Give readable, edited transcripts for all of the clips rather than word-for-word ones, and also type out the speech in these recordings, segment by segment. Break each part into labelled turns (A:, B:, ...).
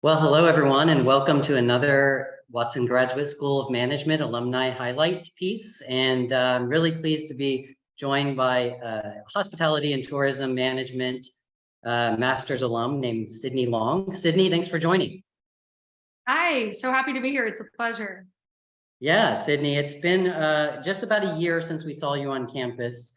A: Well, hello everyone, and welcome to another Watson Graduate School of Management alumni highlight piece. And I'm really pleased to be joined by hospitality and tourism management master's alum named Sydney Long. Sydney, thanks for joining.
B: Hi, so happy to be here. It's a pleasure.
A: Yeah, Sydney, it's been just about a year since we saw you on campus.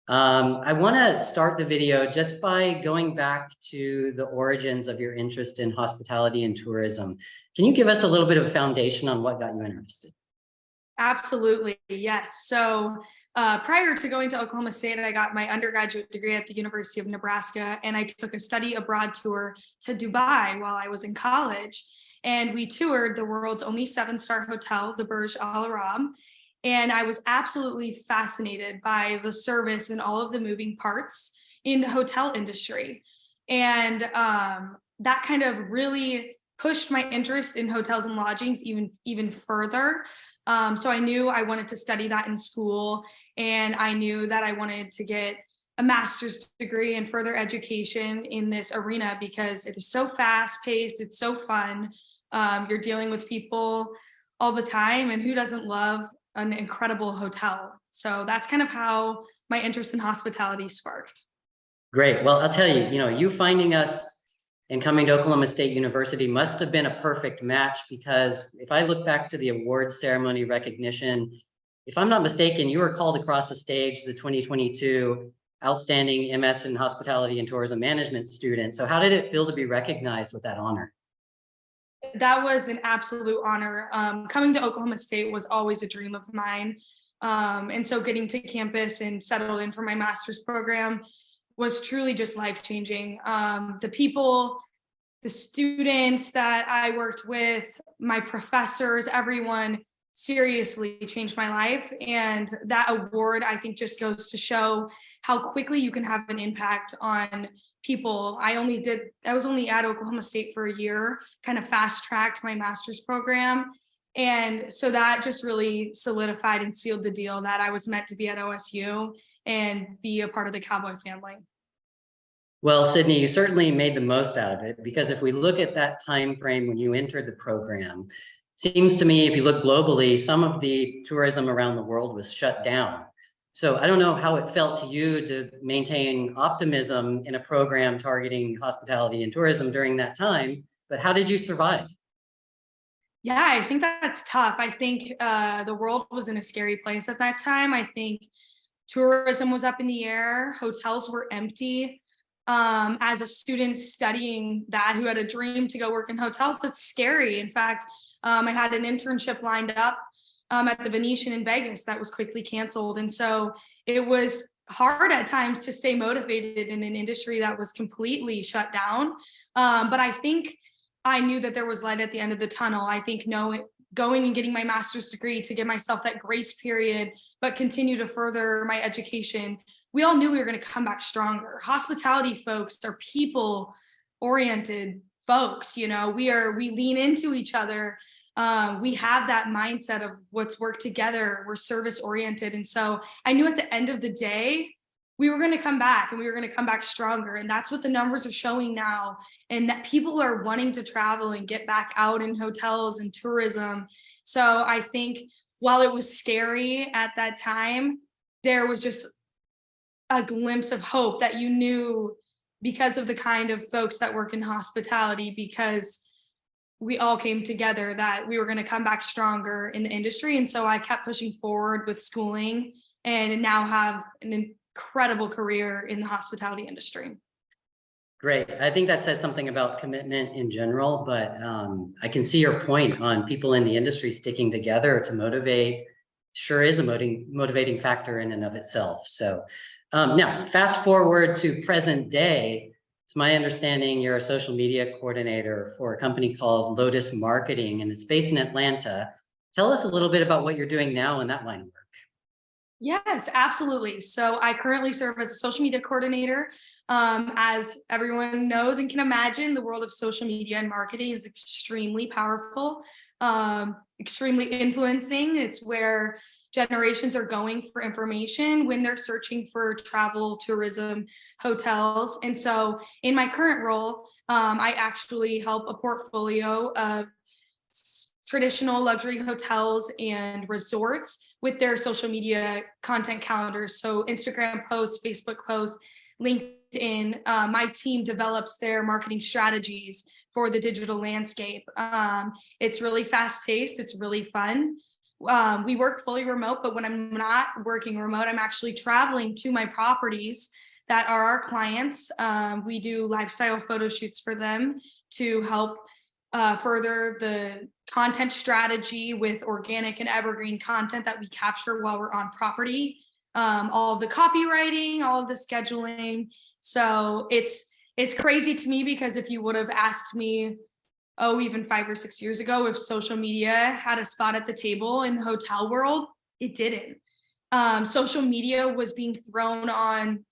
A: I want to start the video just by going back to the origins of your interest in hospitality and tourism. Can you give us a little bit of a foundation on what got you interested?
B: Absolutely, yes. So prior to going to Oklahoma State, I got my undergraduate degree at the University of Nebraska, and I took a study abroad tour to Dubai while I was in college. And we toured the world's only seven-star hotel, the Burj Al Arab. And I was absolutely fascinated by the service and all of the moving parts in the hotel industry. And that kind of really pushed my interest in hotels and lodgings even further. So I knew I wanted to study that in school, and I knew that I wanted to get a master's degree and further education in this arena because it is so fast paced, it's so fun. You're dealing with people all the time, and who doesn't love an incredible hotel? So that's kind of how my interest in hospitality sparked.
A: Great. Well, I'll tell you, you finding us and coming to Oklahoma State University must have been a perfect match, because if I look back to the awards ceremony recognition, if I'm not mistaken, you were called across the stage the 2022 Outstanding MS in Hospitality and Tourism Management student. So how did it feel to be recognized with that honor?
B: That was an absolute honor. Coming to Oklahoma State was always a dream of mine. And so getting to campus and settled in for my master's program was truly just life-changing. The people, the students that I worked with, my professors, everyone seriously changed my life. And that award, I think, just goes to show how quickly you can have an impact on people. I was only at Oklahoma State for a year, kind of fast-tracked my master's program. And so that just really solidified and sealed the deal that I was meant to be at OSU and be a part of the Cowboy family.
A: Well, Sydney, you certainly made the most out of it, because if we look at that time frame when you entered the program, seems to me, if you look globally, some of the tourism around the world was shut down. So I don't know how it felt to you to maintain optimism in a program targeting hospitality and tourism during that time, but how did you survive?
B: Yeah, I think that's tough. I think the world was in a scary place at that time. I think tourism was up in the air, hotels were empty. As a student studying that who had a dream to go work in hotels, that's scary. In fact, I had an internship lined up at the Venetian in Vegas that was quickly canceled. And so it was hard at times to stay motivated in an industry that was completely shut down. But I think I knew that there was light at the end of the tunnel. I think going and getting my master's degree to give myself that grace period, but continue to further my education. We all knew we were going to come back stronger. Hospitality folks are people oriented folks. We lean into each other. We have that mindset of let's work together. We're service oriented. And so I knew at the end of the day, we were going to come back, and we were going to come back stronger. And that's what the numbers are showing now. And that people are wanting to travel and get back out in hotels and tourism. So I think while it was scary at that time, there was just a glimpse of hope that you knew, because of the kind of folks that work in hospitality, because we all came together, that we were going to come back stronger in the industry. And so I kept pushing forward with schooling and now have an incredible career in the hospitality industry.
A: Great. I think that says something about commitment in general, but I can see your point on people in the industry sticking together to motivate. Sure is a motivating factor in and of itself. So now, fast forward to present day. It's my understanding you're a social media coordinator for a company called Lotus Marketing, and it's based in Atlanta. Tell us a little bit about what you're doing now in that line of work.
B: Yes, absolutely. So I currently serve as a social media coordinator. As everyone knows and can imagine, the world of social media and marketing is extremely powerful, extremely influencing. It's where generations are going for information when they're searching for travel, tourism, hotels. And so in my current role, I actually help a portfolio of traditional luxury hotels and resorts with their social media content calendars. So Instagram posts, Facebook posts, LinkedIn. My team develops their marketing strategies for the digital landscape. It's really fast paced. It's really fun. We work fully remote, but when I'm not working remote, I'm actually traveling to my properties that are our clients. We do lifestyle photo shoots for them to help further the content strategy with organic and evergreen content that we capture while we're on property. All of the copywriting, all of the scheduling. So it's crazy to me, because if you would have asked me, even 5 or 6 years ago, if social media had a spot at the table in the hotel world, it didn't. Social media was being thrown on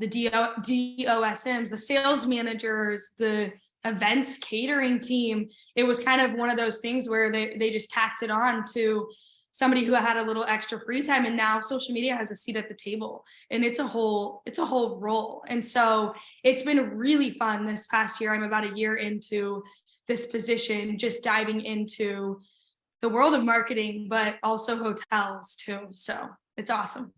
B: the DOSMs, the sales managers, the events catering team. It was kind of one of those things where they just tacked it on to somebody who had a little extra free time. And now social media has a seat at the table, and it's a whole role. And so it's been really fun this past year. I'm about a year into this position, just diving into the world of marketing, but also hotels too. So it's awesome.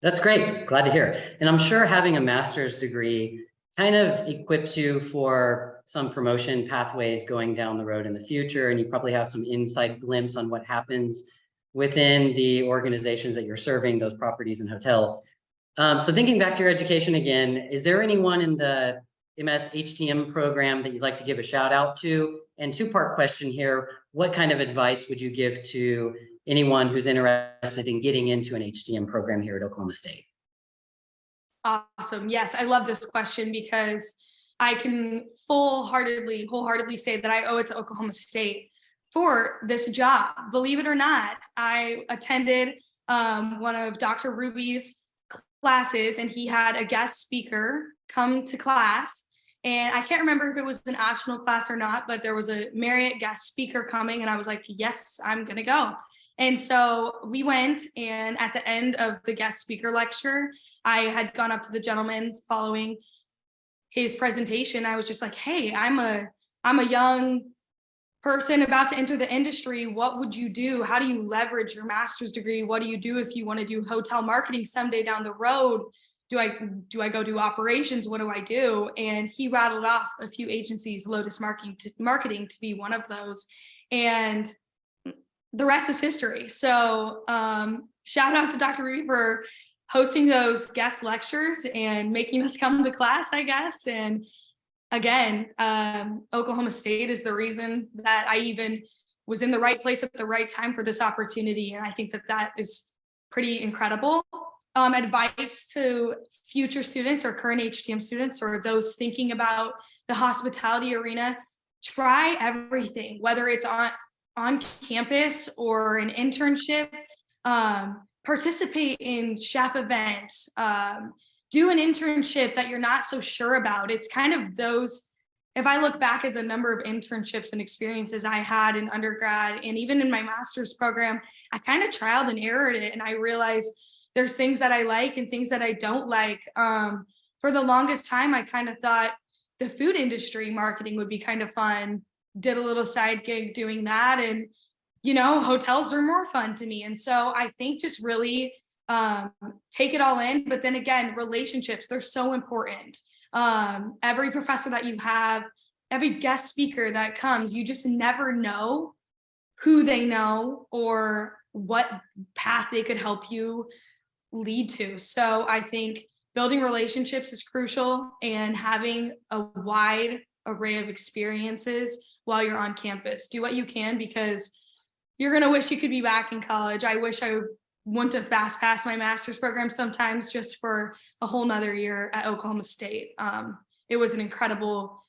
A: That's great. Glad to hear. And I'm sure having a master's degree kind of equips you for some promotion pathways going down the road in the future. And you probably have some inside glimpse on what happens within the organizations that you're serving, those properties and hotels. So thinking back to your education again, is there anyone in the MS HTM program that you'd like to give a shout out to? And two-part question here, what kind of advice would you give to anyone who's interested in getting into an HTM program here at Oklahoma State?
B: Awesome. Yes, I love this question, because I can wholeheartedly say that I owe it to Oklahoma State for this job. Believe it or not, I attended one of Dr. Ruby's classes, and he had a guest speaker come to class. And I can't remember if it was an optional class or not, but there was a Marriott guest speaker coming, and I was like, yes, I'm going to go. And so we went, and at the end of the guest speaker lecture, I had gone up to the gentleman following his presentation. I was just like, hey, I'm a young person about to enter the industry. What would you do? How do you leverage your master's degree? What do you do if you want to do hotel marketing someday down the road? Do I go do operations? What do I do? And he rattled off a few agencies, Lotus Marketing to be one of those. And the rest is history. So shout out to Dr. Ruby for hosting those guest lectures and making us come to class, I guess. And again, Oklahoma State is the reason that I even was in the right place at the right time for this opportunity. And I think that is pretty incredible. Advice to future students or current HTM students, or those thinking about the hospitality arena: try everything, whether it's on campus or an internship. Participate in chef events, do an internship that you're not so sure about. It's kind of those, if I look back at the number of internships and experiences I had in undergrad and even in my master's program, I kind of trialed and errored it. And I realized there's things that I like and things that I don't like. For the longest time, I kind of thought the food industry marketing would be kind of fun. Did a little side gig doing that. And hotels are more fun to me. And so I think just really take it all in. But then again, relationships, they're so important. Every professor that you have, every guest speaker that comes, you just never know who they know or what path they could help you lead to. So I think building relationships is crucial, and having a wide array of experiences while you're on campus. Do what you can, because you're going to wish you could be back in college. I wish I went to fast pass my master's program sometimes just for a whole nother year at Oklahoma State. It was an incredible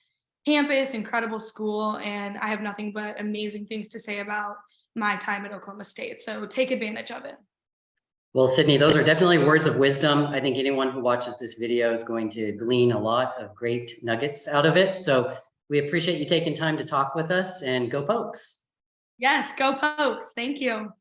B: campus, incredible school, and I have nothing but amazing things to say about my time at Oklahoma State. So take advantage of it.
A: Well, Sydney, those are definitely words of wisdom. I think anyone who watches this video is going to glean a lot of great nuggets out of it. So we appreciate you taking time to talk with us, and go Pokes.
B: Yes, go Pokes. Thank you.